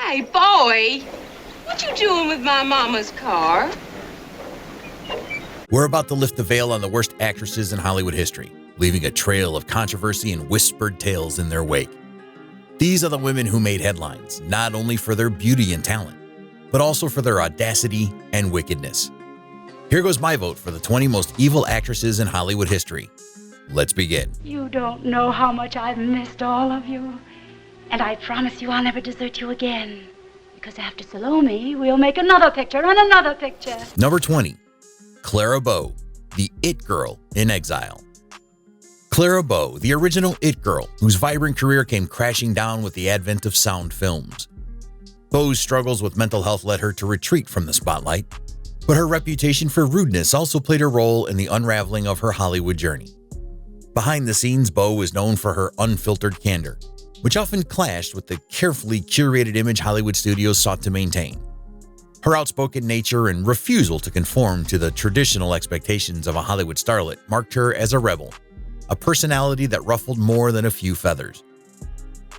Hey, boy, what you doing with my mama's car? We're about to lift the veil on the worst actresses in Hollywood history, leaving a trail of controversy and whispered tales in their wake. These are the women who made headlines, not only for their beauty and talent, but also for their audacity and wickedness. Here goes my vote for the 20 most evil actresses in Hollywood history. Let's begin. You don't know how much I've missed all of you. And I promise you I'll never desert you again. Because after Salome, we'll make another picture and another picture. Number 20. Clara Bo, the It Girl in exile. Clara Bo, the original It Girl, whose vibrant career came crashing down with the advent of sound films. Bo's struggles with mental health led her to retreat from the spotlight, but her reputation for rudeness also played a role in the unraveling of her Hollywood journey. Behind the scenes, Bo was known for her unfiltered candor, which often clashed with the carefully curated image Hollywood studios sought to maintain. Her outspoken nature and refusal to conform to the traditional expectations of a Hollywood starlet marked her as a rebel, a personality that ruffled more than a few feathers.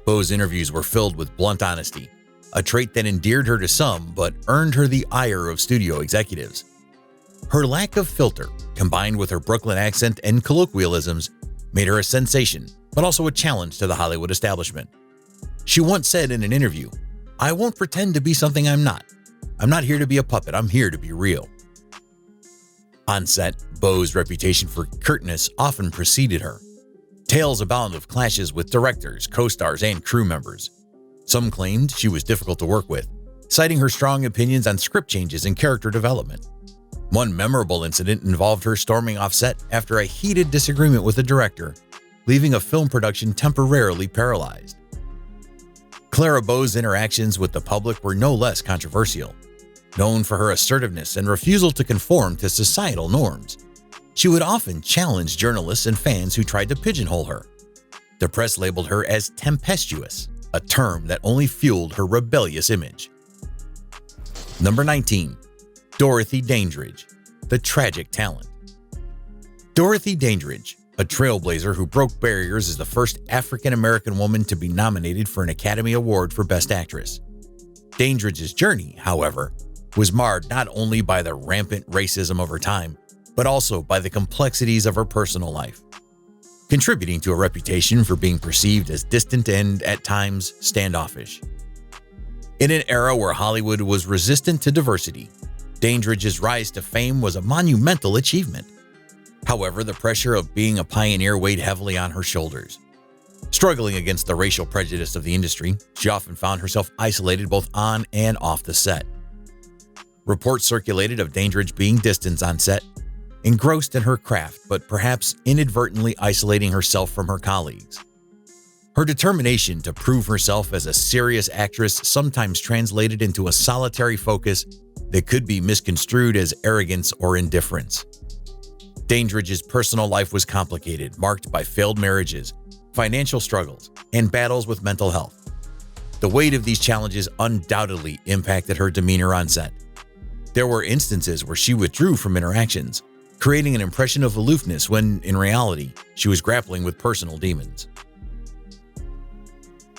Bo's interviews were filled with blunt honesty, a trait that endeared her to some but earned her the ire of studio executives. Her lack of filter, combined with her Brooklyn accent and colloquialisms, made her a sensation, but also a challenge to the Hollywood establishment. She once said in an interview, "I won't pretend to be something I'm not. I'm not here to be a puppet, I'm here to be real." On set, Bo's reputation for curtness often preceded her. Tales abound of clashes with directors, co-stars, and crew members. Some claimed she was difficult to work with, citing her strong opinions on script changes and character development. One memorable incident involved her storming off set after a heated disagreement with the director, leaving a film production temporarily paralyzed. Clara Bo's interactions with the public were no less controversial. Known for her assertiveness and refusal to conform to societal norms, she would often challenge journalists and fans who tried to pigeonhole her. The press labeled her as tempestuous, a term that only fueled her rebellious image. Number 19. Dorothy Dandridge, the tragic talent. Dorothy Dandridge, a trailblazer who broke barriers as the first African-American woman to be nominated for an Academy Award for Best Actress. Dandridge's journey, however, was marred not only by the rampant racism of her time, but also by the complexities of her personal life, contributing to a reputation for being perceived as distant and, at times, standoffish. In an era where Hollywood was resistant to diversity, Dandridge's rise to fame was a monumental achievement. However, the pressure of being a pioneer weighed heavily on her shoulders. Struggling against the racial prejudice of the industry, she often found herself isolated both on and off the set. Reports circulated of Dandridge being distant on set, engrossed in her craft, but perhaps inadvertently isolating herself from her colleagues. Her determination to prove herself as a serious actress sometimes translated into a solitary focus that could be misconstrued as arrogance or indifference. Dandridge's personal life was complicated, marked by failed marriages, financial struggles, and battles with mental health. The weight of these challenges undoubtedly impacted her demeanor on set. There were instances where she withdrew from interactions, creating an impression of aloofness when, in reality, she was grappling with personal demons.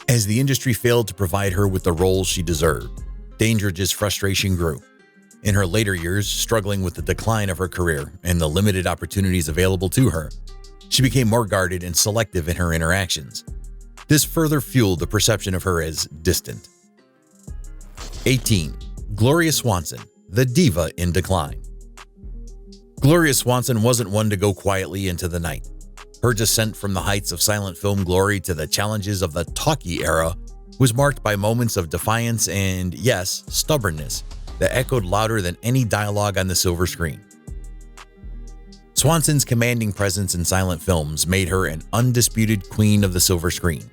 As the industry failed to provide her with the roles she deserved, Dandridge's frustration grew. In her later years, struggling with the decline of her career and the limited opportunities available to her, she became more guarded and selective in her interactions. This further fueled the perception of her as distant. 18. Gloria Swanson, the diva in decline. Gloria Swanson wasn't one to go quietly into the night. Her descent from the heights of silent film glory to the challenges of the talkie era was marked by moments of defiance and, yes, stubbornness that echoed louder than any dialogue on the silver screen. Swanson's commanding presence in silent films made her an undisputed queen of the silver screen.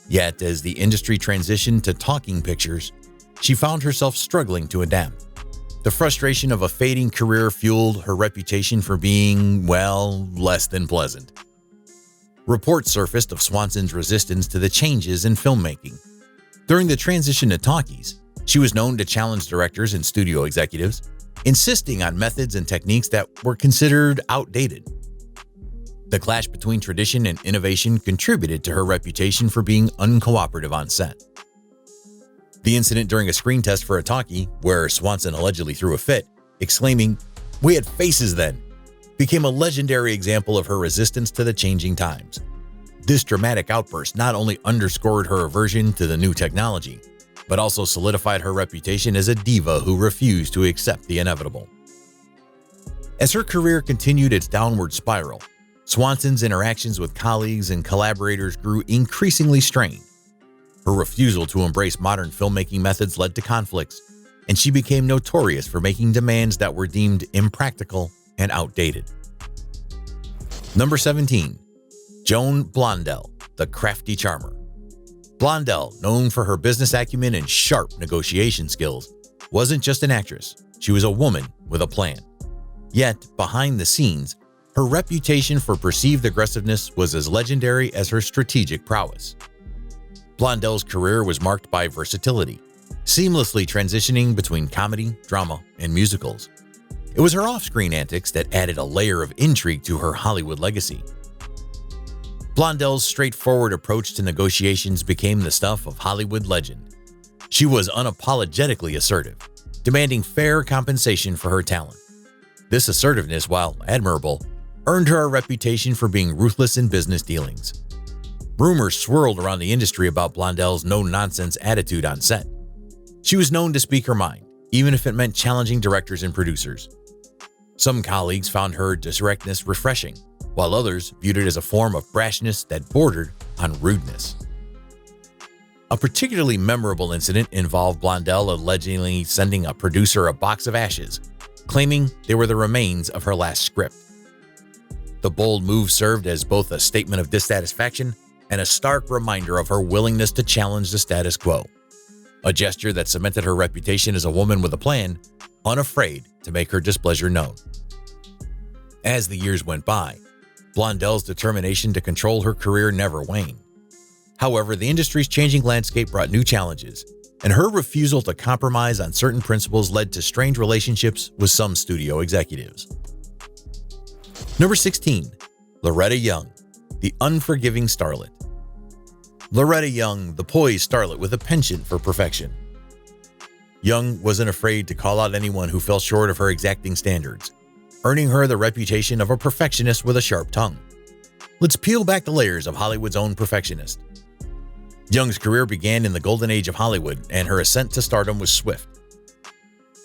Yet, as the industry transitioned to talking pictures, she found herself struggling to adapt. The frustration of a fading career fueled her reputation for being, well, less than pleasant. Reports surfaced of Swanson's resistance to the changes in filmmaking. During the transition to talkies, she was known to challenge directors and studio executives, insisting on methods and techniques that were considered outdated. The clash between tradition and innovation contributed to her reputation for being uncooperative on set. The incident during a screen test for a talkie, where Swanson allegedly threw a fit, exclaiming, "We had faces then," became a legendary example of her resistance to the changing times. This dramatic outburst not only underscored her aversion to the new technology, but also solidified her reputation as a diva who refused to accept the inevitable. As her career continued its downward spiral, Swanson's interactions with colleagues and collaborators grew increasingly strained. Her refusal to embrace modern filmmaking methods led to conflicts, and she became notorious for making demands that were deemed impractical and outdated. Number 17. Joan Blondell, the crafty charmer. Blondell, known for her business acumen and sharp negotiation skills, wasn't just an actress, she was a woman with a plan. Yet, behind the scenes, her reputation for perceived aggressiveness was as legendary as her strategic prowess. Blondell's career was marked by versatility, seamlessly transitioning between comedy, drama, and musicals. It was her off-screen antics that added a layer of intrigue to her Hollywood legacy. Blondell's straightforward approach to negotiations became the stuff of Hollywood legend. She was unapologetically assertive, demanding fair compensation for her talent. This assertiveness, while admirable, earned her a reputation for being ruthless in business dealings. Rumors swirled around the industry about Blondell's no-nonsense attitude on set. She was known to speak her mind, even if it meant challenging directors and producers. Some colleagues found her directness refreshing, while others viewed it as a form of brashness that bordered on rudeness. A particularly memorable incident involved Blondell allegedly sending a producer a box of ashes, claiming they were the remains of her last script. The bold move served as both a statement of dissatisfaction and a stark reminder of her willingness to challenge the status quo, a gesture that cemented her reputation as a woman with a plan, unafraid to make her displeasure known. As the years went by, Blondell's determination to control her career never waned. However, the industry's changing landscape brought new challenges, and her refusal to compromise on certain principles led to strained relationships with some studio executives. Number 16. Loretta Young, the unforgiving starlet. Loretta Young, the poised starlet with a penchant for perfection. Young wasn't afraid to call out anyone who fell short of her exacting standards, earning her the reputation of a perfectionist with a sharp tongue. Let's peel back the layers of Hollywood's own perfectionist. Young's career began in the golden age of Hollywood, and her ascent to stardom was swift.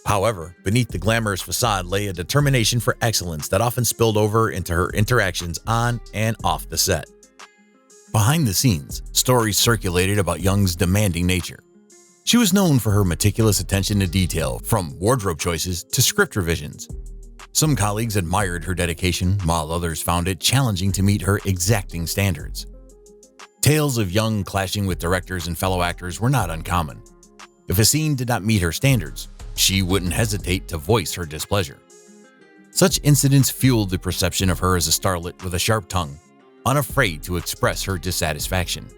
However, beneath the glamorous facade lay a determination for excellence that often spilled over into her interactions on and off the set. Behind the scenes, stories circulated about Young's demanding nature. She was known for her meticulous attention to detail, from wardrobe choices to script revisions. Some colleagues admired her dedication, while others found it challenging to meet her exacting standards. Tales of Young clashing with directors and fellow actors were not uncommon. If a scene did not meet her standards, she wouldn't hesitate to voice her displeasure. Such incidents fueled the perception of her as a starlet with a sharp tongue, unafraid to express her dissatisfaction.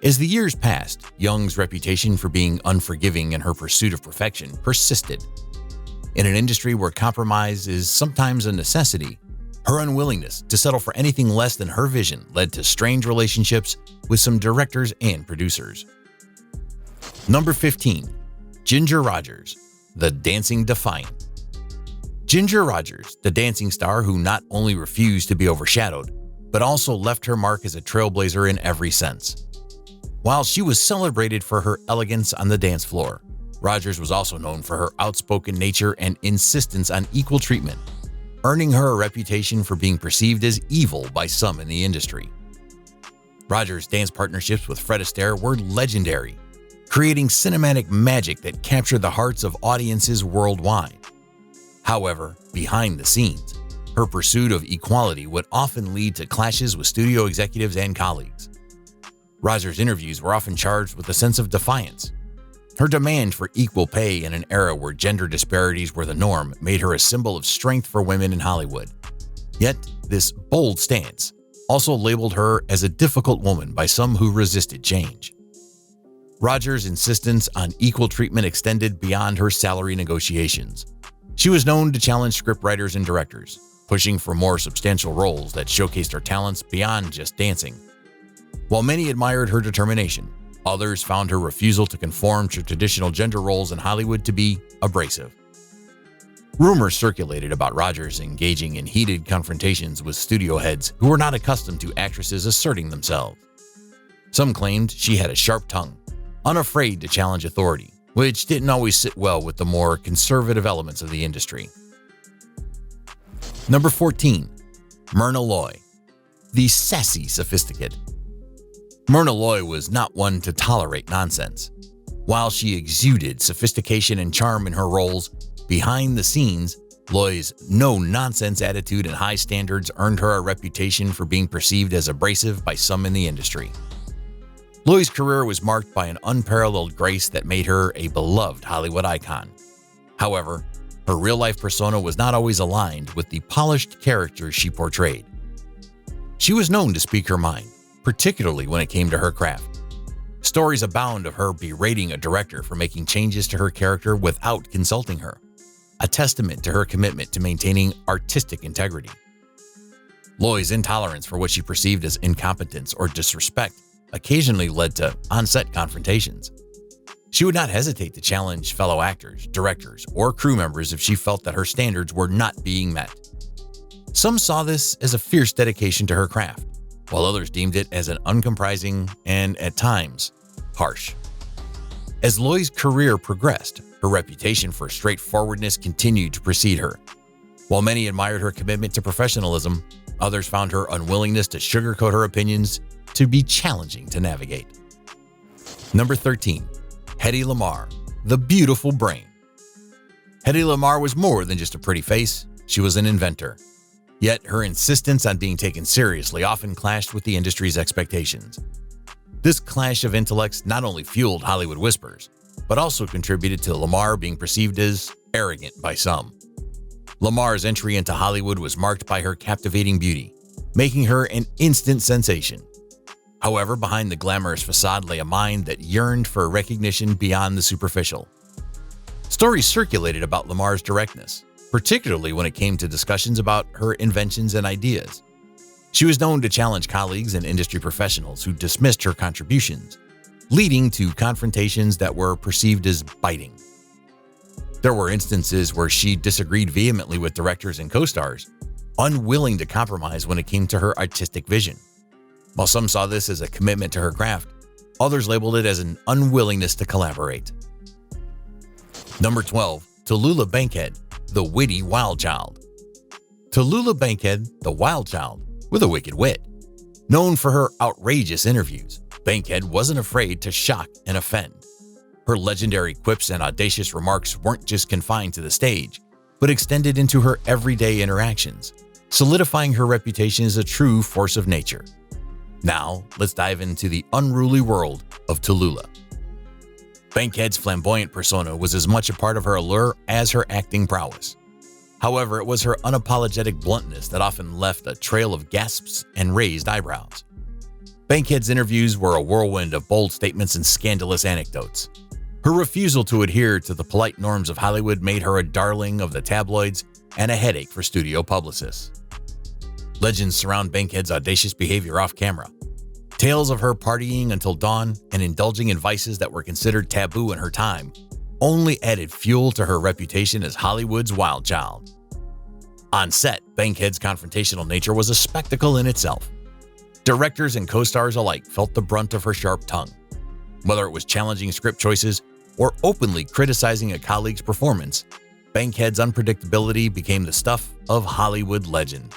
As the years passed, Young's reputation for being unforgiving in her pursuit of perfection persisted. In an industry where compromise is sometimes a necessity, her unwillingness to settle for anything less than her vision led to strained relationships with some directors and producers. Number 15. Ginger Rogers, the Dancing Defiant. Ginger Rogers, the dancing star who not only refused to be overshadowed, but also left her mark as a trailblazer in every sense. While she was celebrated for her elegance on the dance floor, Rogers was also known for her outspoken nature and insistence on equal treatment, earning her a reputation for being perceived as evil by some in the industry. Rogers' dance partnerships with Fred Astaire were legendary, creating cinematic magic that captured the hearts of audiences worldwide. However, behind the scenes, her pursuit of equality would often lead to clashes with studio executives and colleagues. Rogers' interviews were often charged with a sense of defiance. Her demand for equal pay in an era where gender disparities were the norm made her a symbol of strength for women in Hollywood. Yet, this bold stance also labeled her as a difficult woman by some who resisted change. Rogers' insistence on equal treatment extended beyond her salary negotiations. She was known to challenge scriptwriters and directors, pushing for more substantial roles that showcased her talents beyond just dancing. While many admired her determination, Others found her refusal to conform to traditional gender roles in Hollywood to be abrasive. Rumors circulated about Rogers engaging in heated confrontations with studio heads who were not accustomed to actresses asserting themselves. Some claimed she had a sharp tongue, unafraid to challenge authority, which didn't always sit well with the more conservative elements of the industry. Number 14. Myrna Loy, the sassy sophisticate. Myrna Loy was not one to tolerate nonsense. While she exuded sophistication and charm in her roles, behind the scenes, Loy's no-nonsense attitude and high standards earned her a reputation for being perceived as abrasive by some in the industry. Loy's career was marked by an unparalleled grace that made her a beloved Hollywood icon. However, her real-life persona was not always aligned with the polished character she portrayed. She was known to speak her mind, particularly when it came to her craft. Stories abound of her berating a director for making changes to her character without consulting her, a testament to her commitment to maintaining artistic integrity. Loy's intolerance for what she perceived as incompetence or disrespect occasionally led to on-set confrontations. She would not hesitate to challenge fellow actors, directors, or crew members if she felt that her standards were not being met. Some saw this as a fierce dedication to her craft, while others deemed it as an uncompromising and, at times, harsh. As Loy's career progressed, her reputation for straightforwardness continued to precede her. While many admired her commitment to professionalism, others found her unwillingness to sugarcoat her opinions to be challenging to navigate. Number 13. Hedy Lamar, the beautiful brain. Hedy Lamar was more than just a pretty face, she was an inventor. Yet her insistence on being taken seriously often clashed with the industry's expectations. This clash of intellects not only fueled Hollywood whispers, but also contributed to Lamar being perceived as arrogant by some. Lamar's entry into Hollywood was marked by her captivating beauty, making her an instant sensation. However, behind the glamorous facade lay a mind that yearned for recognition beyond the superficial. Stories circulated about Lamar's directness, particularly when it came to discussions about her inventions and ideas. She was known to challenge colleagues and industry professionals who dismissed her contributions, leading to confrontations that were perceived as biting. There were instances where she disagreed vehemently with directors and co-stars, unwilling to compromise when it came to her artistic vision. While some saw this as a commitment to her craft, others labeled it as an unwillingness to collaborate. Number 12. Tula Bankhead, the witty wild child. Tula Bankhead, the wild child, with a wicked wit. Known for her outrageous interviews, Bankhead wasn't afraid to shock and offend. Her legendary quips and audacious remarks weren't just confined to the stage, but extended into her everyday interactions, solidifying her reputation as a true force of nature. Now, let's dive into the unruly world of Tula. Bankhead's flamboyant persona was as much a part of her allure as her acting prowess. However, it was her unapologetic bluntness that often left a trail of gasps and raised eyebrows. Bankhead's interviews were a whirlwind of bold statements and scandalous anecdotes. Her refusal to adhere to the polite norms of Hollywood made her a darling of the tabloids and a headache for studio publicists. Legends surround Bankhead's audacious behavior off camera. Tales of her partying until dawn and indulging in vices that were considered taboo in her time only added fuel to her reputation as Hollywood's wild child. On set, Bankhead's confrontational nature was a spectacle in itself. Directors and co-stars alike felt the brunt of her sharp tongue. Whether it was challenging script choices or openly criticizing a colleague's performance, Bankhead's unpredictability became the stuff of Hollywood legend.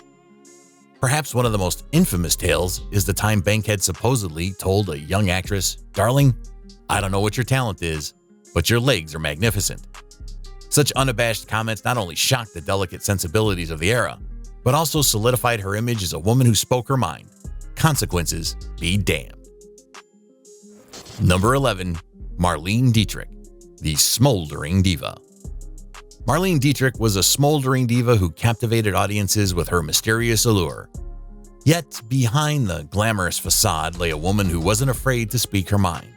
Perhaps one of the most infamous tales is the time Bankhead supposedly told a young actress, "Darling, I don't know what your talent is, but your legs are magnificent." Such unabashed comments not only shocked the delicate sensibilities of the era, but also solidified her image as a woman who spoke her mind. Consequences be damned. Number 11. Marlene Dietrich, the smoldering diva. Marlene Dietrich was a smoldering diva who captivated audiences with her mysterious allure. Yet, behind the glamorous facade lay a woman who wasn't afraid to speak her mind.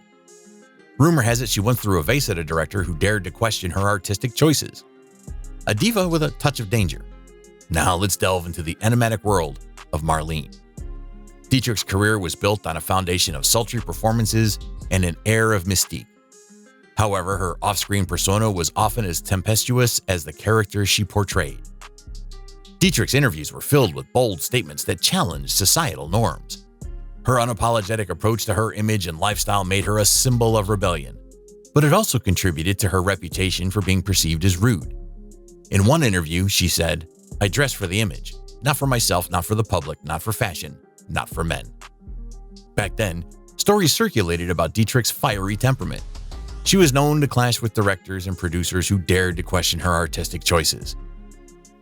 Rumor has it she went through a vase at a director who dared to question her artistic choices. A diva with a touch of danger. Now let's delve into the enigmatic world of Marlene. Dietrich's career was built on a foundation of sultry performances and an air of mystique. However, her off-screen persona was often as tempestuous as the characters she portrayed. Dietrich's interviews were filled with bold statements that challenged societal norms. Her unapologetic approach to her image and lifestyle made her a symbol of rebellion, but it also contributed to her reputation for being perceived as rude. In one interview, she said, "I dress for the image, not for myself, not for the public, not for fashion, not for men." Back then, stories circulated about Dietrich's fiery temperament. She was known to clash with directors and producers who dared to question her artistic choices.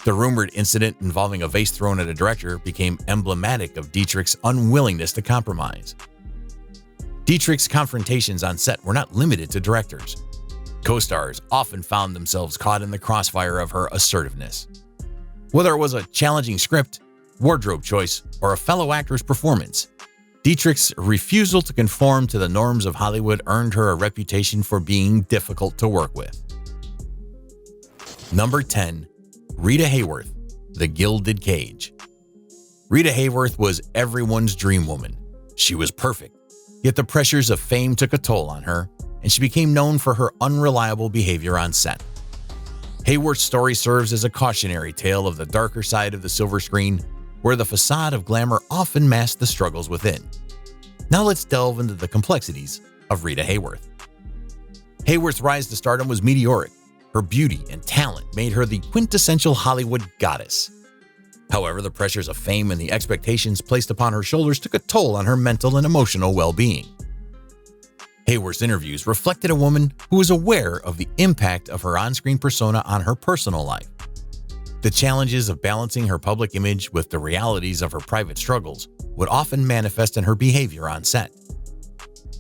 The rumored incident involving a vase thrown at a director became emblematic of Dietrich's unwillingness to compromise. Dietrich's confrontations on set were not limited to directors. Co-stars often found themselves caught in the crossfire of her assertiveness. Whether it was a challenging script, wardrobe choice, or a fellow actor's performance, Dietrich's refusal to conform to the norms of Hollywood earned her a reputation for being difficult to work with. Number 10. Rita Hayworth, The Gilded Cage. Rita Hayworth was everyone's dream woman. She was perfect, yet the pressures of fame took a toll on her, and she became known for her unreliable behavior on set. Hayworth's story serves as a cautionary tale of the darker side of the silver screen, where the facade of glamour often masked the struggles within. Now let's delve into the complexities of Rita Hayworth. Hayworth's rise to stardom was meteoric. Her beauty and talent made her the quintessential Hollywood goddess. However, the pressures of fame and the expectations placed upon her shoulders took a toll on her mental and emotional well-being. Hayworth's interviews reflected a woman who was aware of the impact of her on-screen persona on her personal life. The challenges of balancing her public image with the realities of her private struggles would often manifest in her behavior on set.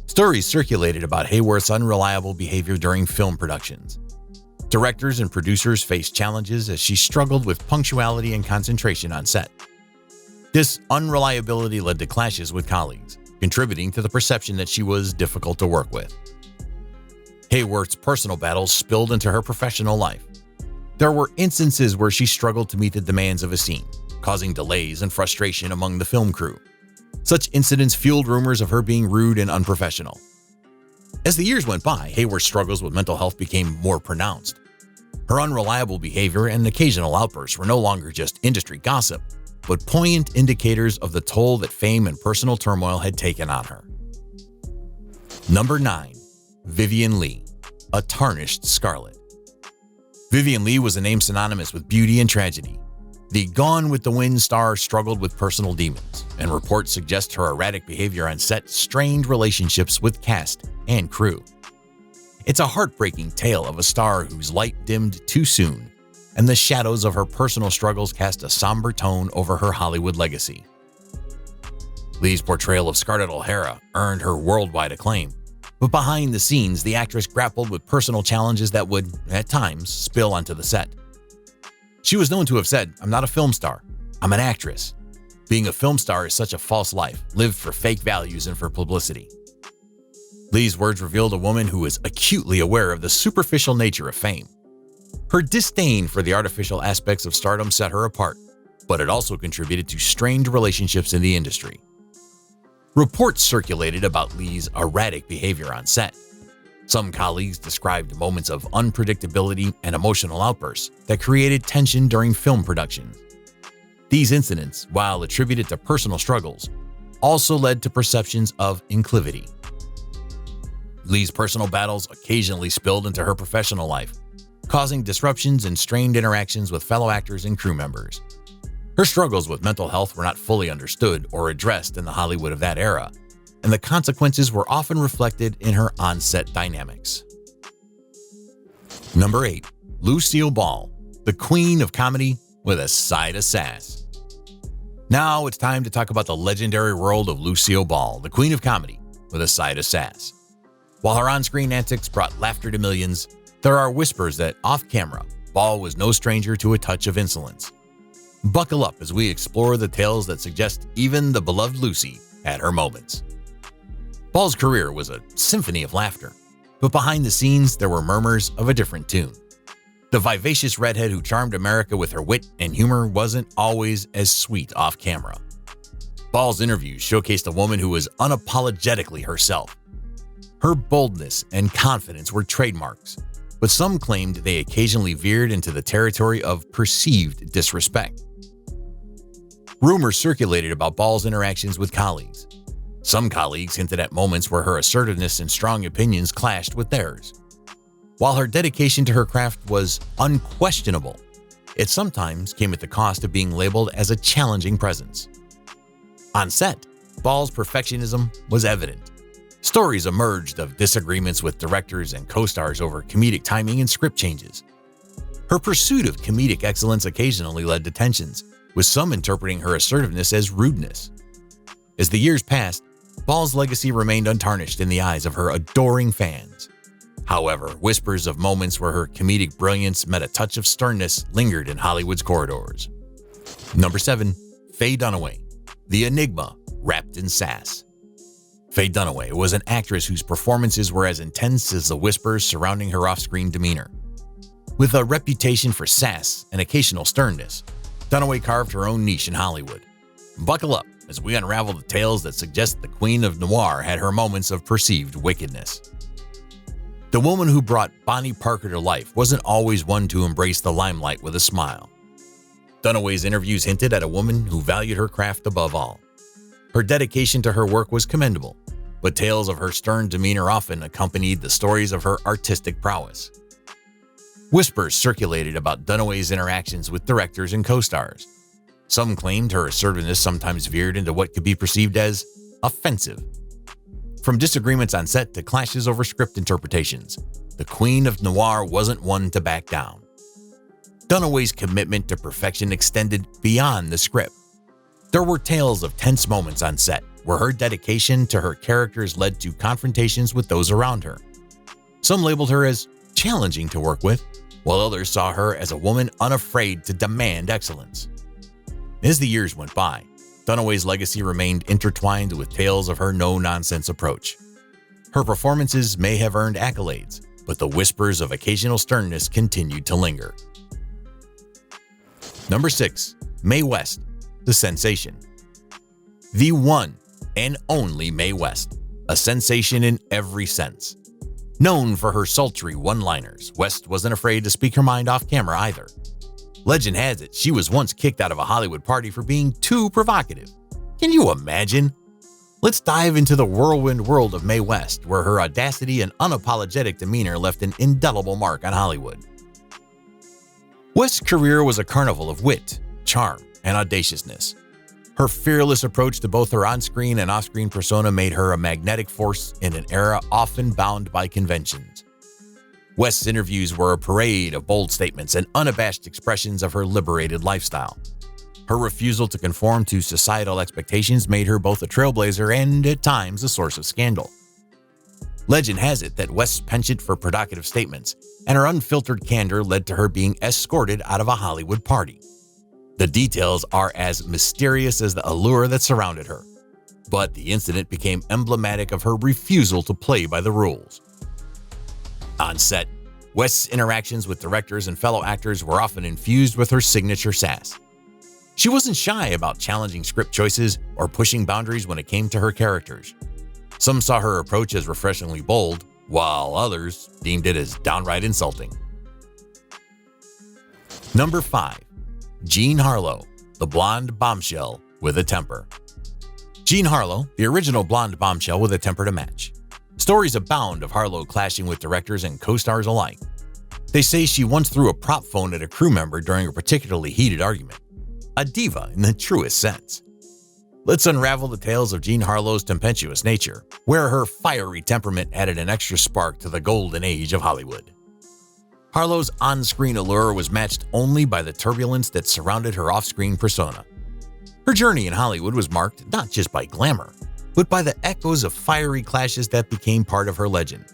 Stories circulated about Hayworth's unreliable behavior during film productions. Directors and producers faced challenges as she struggled with punctuality and concentration on set. This unreliability led to clashes with colleagues, contributing to the perception that she was difficult to work with. Hayworth's personal battles spilled into her professional life. There were instances where she struggled to meet the demands of a scene, causing delays and frustration among the film crew. Such incidents fueled rumors of her being rude and unprofessional. As the years went by, Hayworth's struggles with mental health became more pronounced. Her unreliable behavior and occasional outbursts were no longer just industry gossip, but poignant indicators of the toll that fame and personal turmoil had taken on her. Number 9. Vivien Lee, A Tarnished Scarlet. Vivien Lee was a name synonymous with beauty and tragedy. The Gone with the Wind star struggled with personal demons, and reports suggest her erratic behavior on set strained relationships with cast and crew. It's a heartbreaking tale of a star whose light dimmed too soon, and the shadows of her personal struggles cast a somber tone over her Hollywood legacy. Lee's portrayal of Scarlett O'Hara earned her worldwide acclaim, but behind the scenes, the actress grappled with personal challenges that would, at times, spill onto the set. She was known to have said, "I'm not a film star, I'm an actress. Being a film star is such a false life, lived for fake values and for publicity." Lee's words revealed a woman who was acutely aware of the superficial nature of fame. Her disdain for the artificial aspects of stardom set her apart, but it also contributed to strained relationships in the industry. Reports circulated about Lee's erratic behavior on set. Some colleagues described moments of unpredictability and emotional outbursts that created tension during film production. These incidents, while attributed to personal struggles, also led to perceptions of inclivity. Lee's personal battles occasionally spilled into her professional life, causing disruptions and strained interactions with fellow actors and crew members. Her struggles with mental health were not fully understood or addressed in the Hollywood of that era, and the consequences were often reflected in her on-set dynamics. Number 8. Lucille Ball, the queen of comedy with a side of sass. Now it's time to talk about the legendary world of Lucille Ball, the queen of comedy with a side of sass. While her on-screen antics brought laughter to millions, there are whispers that, off-camera, Ball was no stranger to a touch of insolence. Buckle up as we explore the tales that suggest even the beloved Lucy had her moments. Ball's career was a symphony of laughter, but behind the scenes there were murmurs of a different tune. The vivacious redhead who charmed America with her wit and humor wasn't always as sweet off-camera. Ball's interviews showcased a woman who was unapologetically herself. Her boldness and confidence were trademarks, but some claimed they occasionally veered into the territory of perceived disrespect. Rumors circulated about Ball's interactions with colleagues. Some colleagues hinted at moments where her assertiveness and strong opinions clashed with theirs. While her dedication to her craft was unquestionable, it sometimes came at the cost of being labeled as a challenging presence. On set, Ball's perfectionism was evident. Stories emerged of disagreements with directors and co-stars over comedic timing and script changes. Her pursuit of comedic excellence occasionally led to tensions, with some interpreting her assertiveness as rudeness. As the years passed, Ball's legacy remained untarnished in the eyes of her adoring fans. However, whispers of moments where her comedic brilliance met a touch of sternness lingered in Hollywood's corridors. Number 7. Fay Dunaway, the enigma wrapped in sass. Fay Dunaway was an actress whose performances were as intense as the whispers surrounding her off-screen demeanor. With a reputation for sass and occasional sternness, Dunaway carved her own niche in Hollywood. Buckle up as we unravel the tales that suggest the Queen of Noir had her moments of perceived wickedness. The woman who brought Bonnie Parker to life wasn't always one to embrace the limelight with a smile. Dunaway's interviews hinted at a woman who valued her craft above all. Her dedication to her work was commendable, but tales of her stern demeanor often accompanied the stories of her artistic prowess. Whispers circulated about Dunaway's interactions with directors and co-stars. Some claimed her assertiveness sometimes veered into what could be perceived as offensive. From disagreements on set to clashes over script interpretations, the Queen of Noir wasn't one to back down. Dunaway's commitment to perfection extended beyond the script. There were tales of tense moments on set where her dedication to her characters led to confrontations with those around her. Some labeled her as challenging to work with, while others saw her as a woman unafraid to demand excellence. As the years went by, Dunaway's legacy remained intertwined with tales of her no-nonsense approach. Her performances may have earned accolades, but the whispers of occasional sternness continued to linger. Number 6. Mae West, the sensation. The one and only Mae West, a sensation in every sense. Known for her sultry one-liners, West wasn't afraid to speak her mind off camera either. Legend has it she was once kicked out of a Hollywood party for being too provocative. Can you imagine? Let's dive into the whirlwind world of Mae West, where her audacity and unapologetic demeanor left an indelible mark on Hollywood. West's career was a carnival of wit, charm, and audaciousness. Her fearless approach to both her on-screen and off-screen persona made her a magnetic force in an era often bound by conventions. West's interviews were a parade of bold statements and unabashed expressions of her liberated lifestyle. Her refusal to conform to societal expectations made her both a trailblazer and, at times, a source of scandal. Legend has it that West's penchant for provocative statements and her unfiltered candor led to her being escorted out of a Hollywood party. The details are as mysterious as the allure that surrounded her, but the incident became emblematic of her refusal to play by the rules. On set, West's interactions with directors and fellow actors were often infused with her signature sass. She wasn't shy about challenging script choices or pushing boundaries when it came to her characters. Some saw her approach as refreshingly bold, while others deemed it as downright insulting. Number 5. Jean Harlow, the blonde bombshell with a temper. Jean Harlow, the original blonde bombshell with a temper to match. Stories abound of Harlow clashing with directors and co-stars alike. They say she once threw a prop phone at a crew member during a particularly heated argument. A diva in the truest sense. Let's unravel the tales of Jean Harlow's tempestuous nature, where her fiery temperament added an extra spark to the golden age of Hollywood. Harlow's on-screen allure was matched only by the turbulence that surrounded her off-screen persona. Her journey in Hollywood was marked not just by glamour, but by the echoes of fiery clashes that became part of her legend.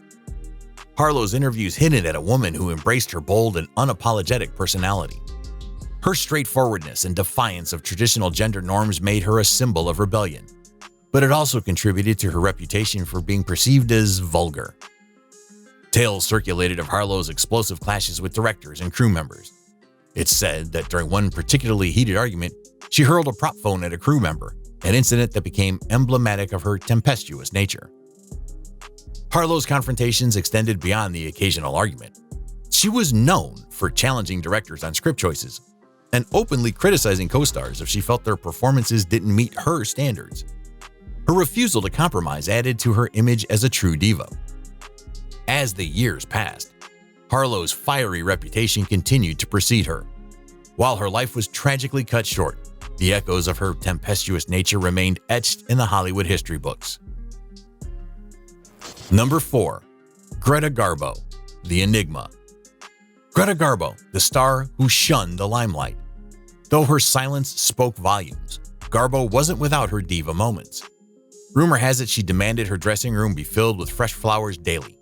Harlow's interviews hinted at a woman who embraced her bold and unapologetic personality. Her straightforwardness and defiance of traditional gender norms made her a symbol of rebellion, but it also contributed to her reputation for being perceived as vulgar. Tales circulated of Harlow's explosive clashes with directors and crew members. It's said that during one particularly heated argument, she hurled a prop phone at a crew member, an incident that became emblematic of her tempestuous nature. Harlow's confrontations extended beyond the occasional argument. She was known for challenging directors on script choices and openly criticizing co-stars if she felt their performances didn't meet her standards. Her refusal to compromise added to her image as a true diva. As the years passed, Harlow's fiery reputation continued to precede her. While her life was tragically cut short, the echoes of her tempestuous nature remained etched in the Hollywood history books. Number 4. Greta Garbo, the Enigma. Greta Garbo, the star who shunned the limelight. Though her silence spoke volumes, Garbo wasn't without her diva moments. Rumor has it she demanded her dressing room be filled with fresh flowers daily.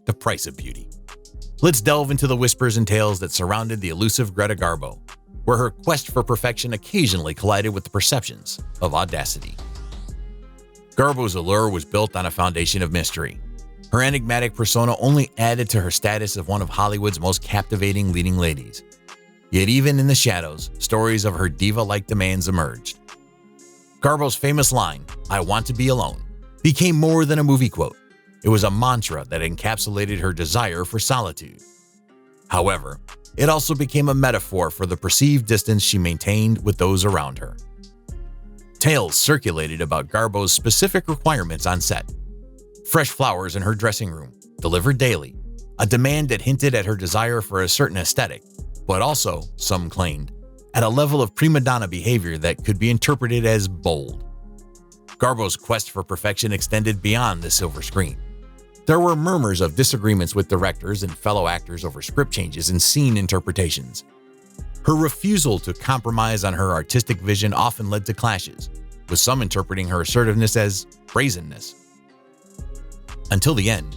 The price of beauty. Let's delve into the whispers and tales that surrounded the elusive Greta Garbo, where her quest for perfection occasionally collided with the perceptions of audacity. Garbo's allure was built on a foundation of mystery. Her enigmatic persona only added to her status of one of Hollywood's most captivating leading ladies. Yet even in the shadows, stories of her diva-like demands emerged. Garbo's famous line, "I want to be alone," became more than a movie quote. It was a mantra that encapsulated her desire for solitude. However, it also became a metaphor for the perceived distance she maintained with those around her. Tales circulated about Garbo's specific requirements on set. Fresh flowers in her dressing room, delivered daily, a demand that hinted at her desire for a certain aesthetic, but also, some claimed, at a level of prima donna behavior that could be interpreted as bold. Garbo's quest for perfection extended beyond the silver screen. There were murmurs of disagreements with directors and fellow actors over script changes and scene interpretations. Her refusal to compromise on her artistic vision often led to clashes, with some interpreting her assertiveness as brazenness. Until the end,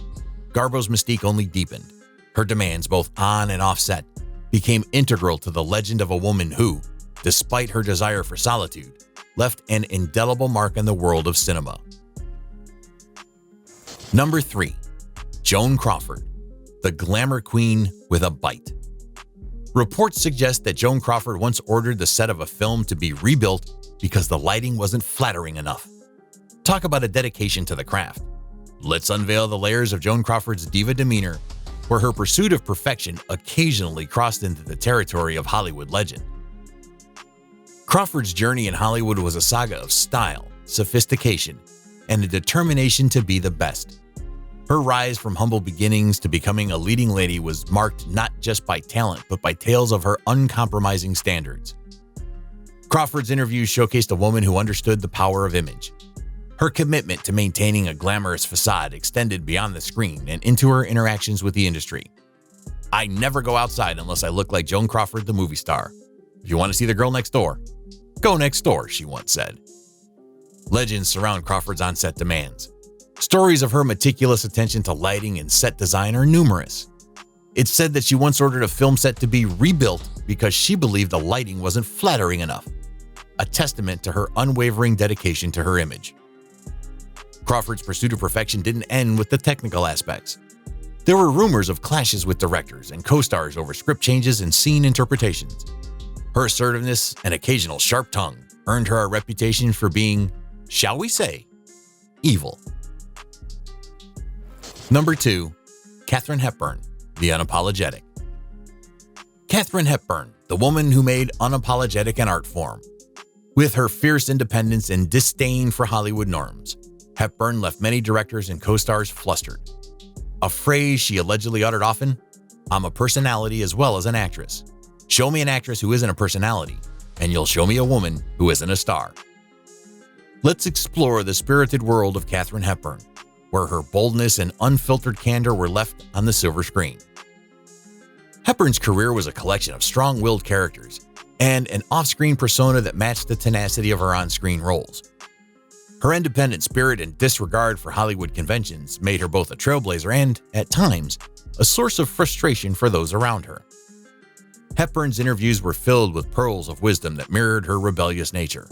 Garbo's mystique only deepened. Her demands, both on and off set, became integral to the legend of a woman who, despite her desire for solitude, left an indelible mark in the world of cinema. Number 3. Joan Crawford, the glamour queen with a bite. Reports suggest that Joan Crawford once ordered the set of a film to be rebuilt because the lighting wasn't flattering enough. Talk about a dedication to the craft. Let's unveil the layers of Joan Crawford's diva demeanor, where her pursuit of perfection occasionally crossed into the territory of Hollywood legend. Crawford's journey in Hollywood was a saga of style, sophistication, and a determination to be the best. Her rise from humble beginnings to becoming a leading lady was marked not just by talent, but by tales of her uncompromising standards. Crawford's interviews showcased a woman who understood the power of image. Her commitment to maintaining a glamorous facade extended beyond the screen and into her interactions with the industry. "I never go outside unless I look like Joan Crawford, the movie star. If you want to see the girl next door, go next door," she once said. Legends surround Crawford's on-set demands. Stories of her meticulous attention to lighting and set design are numerous. It's said that she once ordered a film set to be rebuilt because she believed the lighting wasn't flattering enough, a testament to her unwavering dedication to her image. Crawford's pursuit of perfection didn't end with the technical aspects. There were rumors of clashes with directors and co-stars over script changes and scene interpretations. Her assertiveness and occasional sharp tongue earned her a reputation for being, shall we say, evil. Number 2. Katherine Hepburn, the unapologetic. Katherine Hepburn, the woman who made unapologetic an art form. With her fierce independence and disdain for Hollywood norms, Hepburn left many directors and co-stars flustered. A phrase she allegedly uttered often, "I'm a personality as well as an actress. Show me an actress who isn't a personality, and you'll show me a woman who isn't a star." Let's explore the spirited world of Katherine Hepburn, where her boldness and unfiltered candor were left on the silver screen. Hepburn's career was a collection of strong-willed characters and an off-screen persona that matched the tenacity of her on-screen roles. Her independent spirit and disregard for Hollywood conventions made her both a trailblazer and, at times, a source of frustration for those around her. Hepburn's interviews were filled with pearls of wisdom that mirrored her rebellious nature.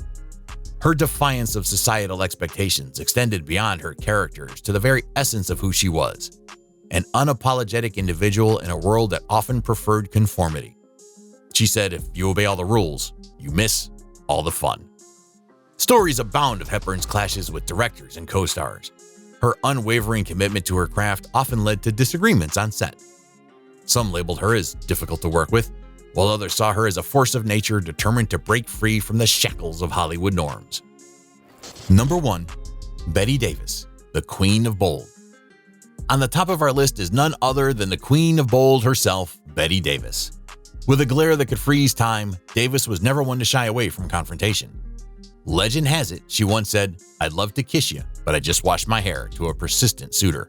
Her defiance of societal expectations extended beyond her characters to the very essence of who she was, an unapologetic individual in a world that often preferred conformity. She said, "If you obey all the rules, you miss all the fun." Stories abound of Hepburn's clashes with directors and co-stars. Her unwavering commitment to her craft often led to disagreements on set. Some labeled her as difficult to work with, while others saw her as a force of nature determined to break free from the shackles of Hollywood norms. Number 1. Bette Davis, the Queen of Bold. On the top of our list is none other than the Queen of Bold herself, Bette Davis. With a glare that could freeze time, Davis was never one to shy away from confrontation. Legend has it, she once said, "I'd love to kiss you, but I just washed my hair," to a persistent suitor.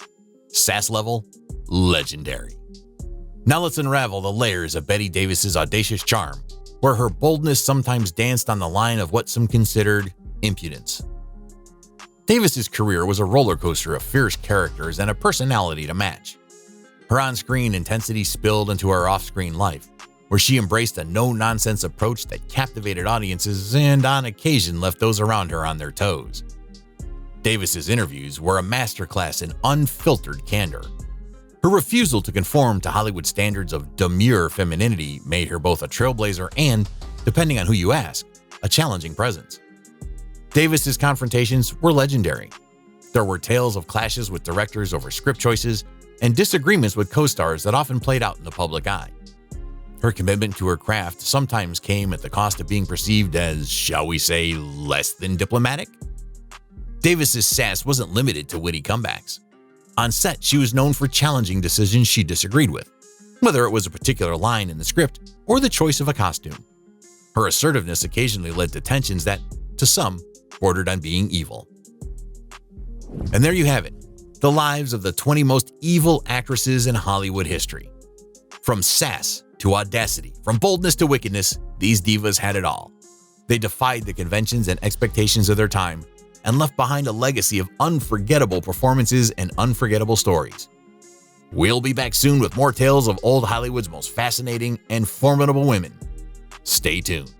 Sass level, legendary. Now let's unravel the layers of Bette Davis's audacious charm, where her boldness sometimes danced on the line of what some considered impudence. Davis's career was a roller coaster of fierce characters and a personality to match. Her on-screen intensity spilled into her off-screen life, where she embraced a no-nonsense approach that captivated audiences and on occasion left those around her on their toes. Davis's interviews were a masterclass in unfiltered candor. Her refusal to conform to Hollywood standards of demure femininity made her both a trailblazer and, depending on who you ask, a challenging presence. Davis's confrontations were legendary. There were tales of clashes with directors over script choices and disagreements with co-stars that often played out in the public eye. Her commitment to her craft sometimes came at the cost of being perceived as, shall we say, less than diplomatic. Davis's sass wasn't limited to witty comebacks. On set, she was known for challenging decisions she disagreed with, whether it was a particular line in the script or the choice of a costume. Her assertiveness occasionally led to tensions that, to some, bordered on being evil. And there you have it, the lives of the 20 most evil actresses in Hollywood history. From sass to audacity, from boldness to wickedness, these divas had it all. They defied the conventions and expectations of their time and left behind a legacy of unforgettable performances and unforgettable stories. We'll be back soon with more tales of old Hollywood's most fascinating and formidable women. Stay tuned.